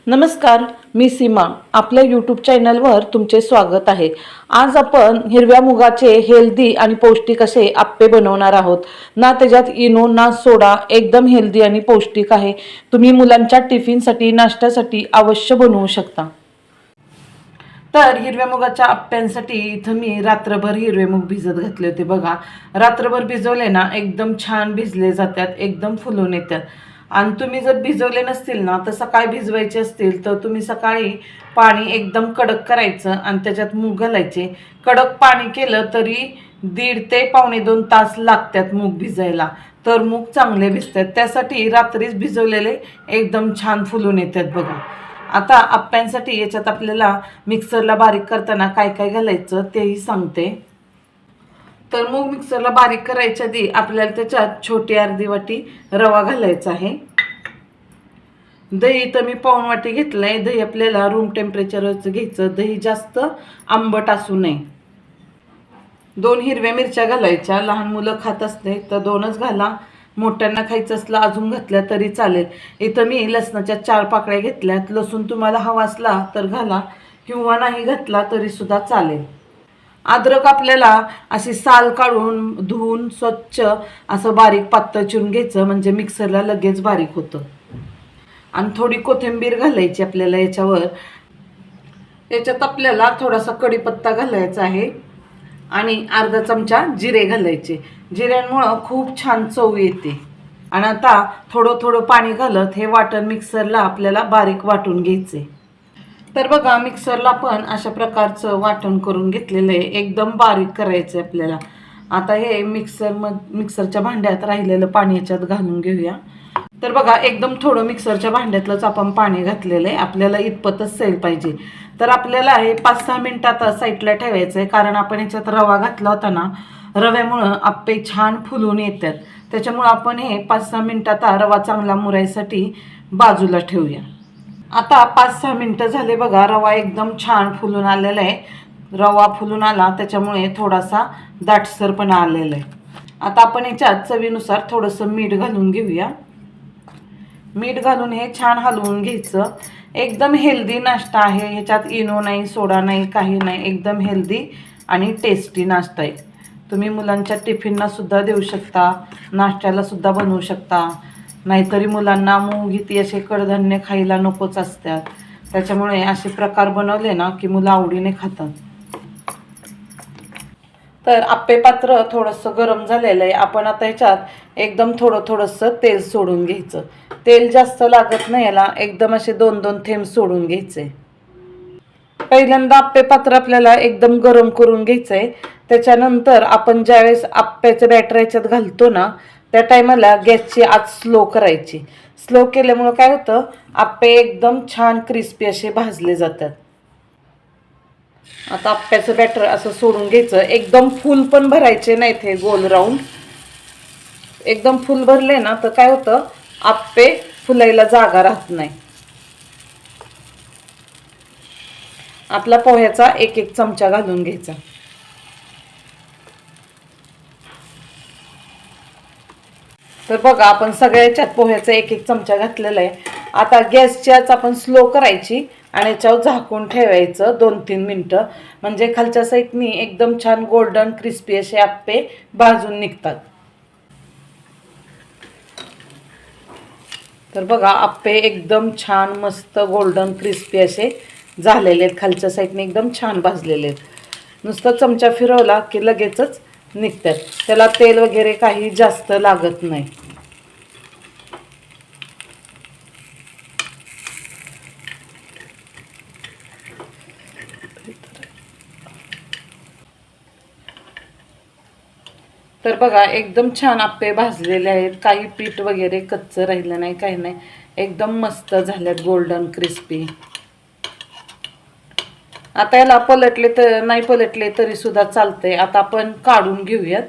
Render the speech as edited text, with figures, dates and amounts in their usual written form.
नमस्कार, मी सीमा. आपल्या यूट्यूब चॅनलवर तुमचे स्वागत आहे. आज आपण हिरव्या मुगाचे हेल्दी आणि पौष्टिक असे आप्पे बनवणार आहोत. ना त्याच्यात इनो ना सोडा, एकदम हेल्दी आणि पौष्टिक आहे. तुम्ही मुलांच्या टिफिनसाठी नाश्त्यासाठी अवश्य बनवू शकता. तर हिरव्या मुगाच्या आप्प्यांसाठी इथं मी रात्रभर हिरवे मूग भिजत घातले होते. बघा, रात्रभर भिजवले ना एकदम छान भिजले जातात, एकदम फुलून येतात. आणि तुम्ही जर भिजवले नसतील ना तर सकाळी भिजवायचे असतील तर तुम्ही सकाळी पाणी एकदम कडक करायचं आणि त्याच्यात मूग घालायचे. कडक पाणी केलं तरी 1.5 ते पावणे 2 तास लागतात मूग भिजायला, तर मूग चांगले भिजतात. त्यासाठी रात्रीच भिजवलेले एकदम छान फुलून येतात. बघा, आता आप्प्यांसाठी याच्यात आपल्याला मिक्सरला बारीक करताना काय काय घालायचं तेही सांगते. तर मूग मिक्सरला बारीक करायच्या आधी आपल्याला त्याच्यात छोटी अर्धी वाटी रवा घालायचा आहे. दही तर मी पाऊण वाटी घेतलंय. दही आपल्याला रूम टेम्परेचरचं घ्यायचं. दही जास्त आंबट असू नये. 2 हिरव्या मिरच्या घालायच्या. लहान मुलं खात असते तर 2च घाला. मोठ्यांना खायचं असलं अजून घातल्या तरी चालेल. इथं मी लसणाच्या 4 पाकळ्या घेतल्यात. लसूण तुम्हाला हवा असला तर घाला किंवा नाही घातला तरी सुद्धा चालेल. अद्रक आपल्याला अशी साल काढून धुवून स्वच्छ असं बारीक पातळ चिरून घ्यायचं, म्हणजे मिक्सरला लगेच बारीक होतं. आणि थोडी कोथिंबीर घालायची आपल्याला याच्यावर. याच्यात आपल्याला थोडासा कढीपत्ता घालायचा आहे आणि अर्धा चमचा जिरे घालायचे. जिऱ्यांमुळं खूप छान चव येते. आणि आता थोडं थोडं पाणी घालत हे वाटण मिक्सरला आपल्याला बारीक वाटून घ्यायचे. तर बघा, मिक्सरला पण अशा प्रकारचं वाटण करून घेतलेलं आहे. एकदम बारीक करायचं आहे आपल्याला. आता हे मिक्सरच्या भांड्यात राहिलेलं पाणी याच्यात घालून घेऊया. तर बघा, एकदम थोडं मिक्सरच्या भांड्यातलंच आपण पाणी घातलेलं आहे. आपल्याला इतपतच सैल पाहिजे. तर आपल्याला हे 5-6 मिनिटात साईडला ठेवायचं आहे, कारण आपण याच्यात रवा घातला होता ना. रव्यामुळं आप्पे छान फुलून येतात. त्याच्यामुळं आपण हे 5-6 मिनिटात रवा चांगला मुरायसाठी बाजूला ठेवूया. आता 5-6 मिनिटं झाले. बघा, रवा एकदम छान फुलून आलेला आहे. रवा फुलून आला त्याच्यामुळे थोडासा दाटसरपणा आलेला आहे. आता आपण याच्यात चवीनुसार थोडंसं मीठ घालून घेऊया. मीठ घालून हे छान हलवून घ्यायचं. एकदम हेल्दी नाश्ता आहे. ह्याच्यात इनो नाही, सोडा नाही, काही नाही. एकदम हेल्दी आणि टेस्टी नाश्ता आहे. तुम्ही मुलांच्या टिफिनला सुद्धा देऊ शकता, नाश्त्याला सुद्धा बनवू शकता. नाहीतरी मुलांना मूग इथे असे कडधान्य खायला नकोच असतात. त्याच्यामुळे असे प्रकार बनवले ना की मुलं आवडीने खातात. तर आप्पे पात्र थोडंसं गरम झालेलं आहे. आपण आता याच्यात एकदम थोडंसं तेल सोडून घ्यायचं. तेल जास्त लागत नाही याला. एकदम असे 2-2 थेंब सोडून घ्यायचे. पहिल्यांदा आप्पे पात्र आपल्याला एकदम गरम करून घ्यायचंय. त्याच्यानंतर आपण ज्यावेळेस आप्प्याचं बॅटर याच्यात घालतो ना त्या टायमाला गॅसची आच स्लो करायची. स्लो केल्यामुळं काय होतं, आप्पे एकदम छान क्रिस्पी असे भाजले जातात. आता आप्प्याचं बॅटर असं सोडून घ्यायचं. एकदम फुल पण भरायचे नाहीत हे गोल राऊंड. एकदम फुल भरले ना तर काय होतं, आप्पे फुलायला जागा राहत नाही. आपला पोह्याचा 1-1 चमचा घालून घ्यायचा. तर बघा, आपण सगळ्याच्यात पोह्याचा 1-1 चमचा घातलेला आहे. आता गॅसची आच आपण स्लो करायची आणि याच्यावर झाकून ठेवायचं 2-3 मिनटं, म्हणजे खालच्या साईडनी एकदम छान गोल्डन क्रिस्पी असे आप्पे भाजून निघतात. तर बघा, आप्पे एकदम छान मस्त गोल्डन क्रिस्पी असे झालेले आहेत. खालच्या साईडने एकदम छान भाजलेले आहेत. नुसतं चमचा फिरवला की लगेचच निघतात. त्याला तेल वगैरे काही जास्त लागत नाही. तर बघा, एकदम छान आप्पे भाजलेले आहेत. काही पीठ वगैरे कच्चं राहिलं नाही, काही नाही. एकदम मस्त झाल्यात, गोल्डन क्रिस्पी. आता याला पलटले तर नाही पलटले तरी सुद्धा चालतंय. आता आपण काढून घेऊयात.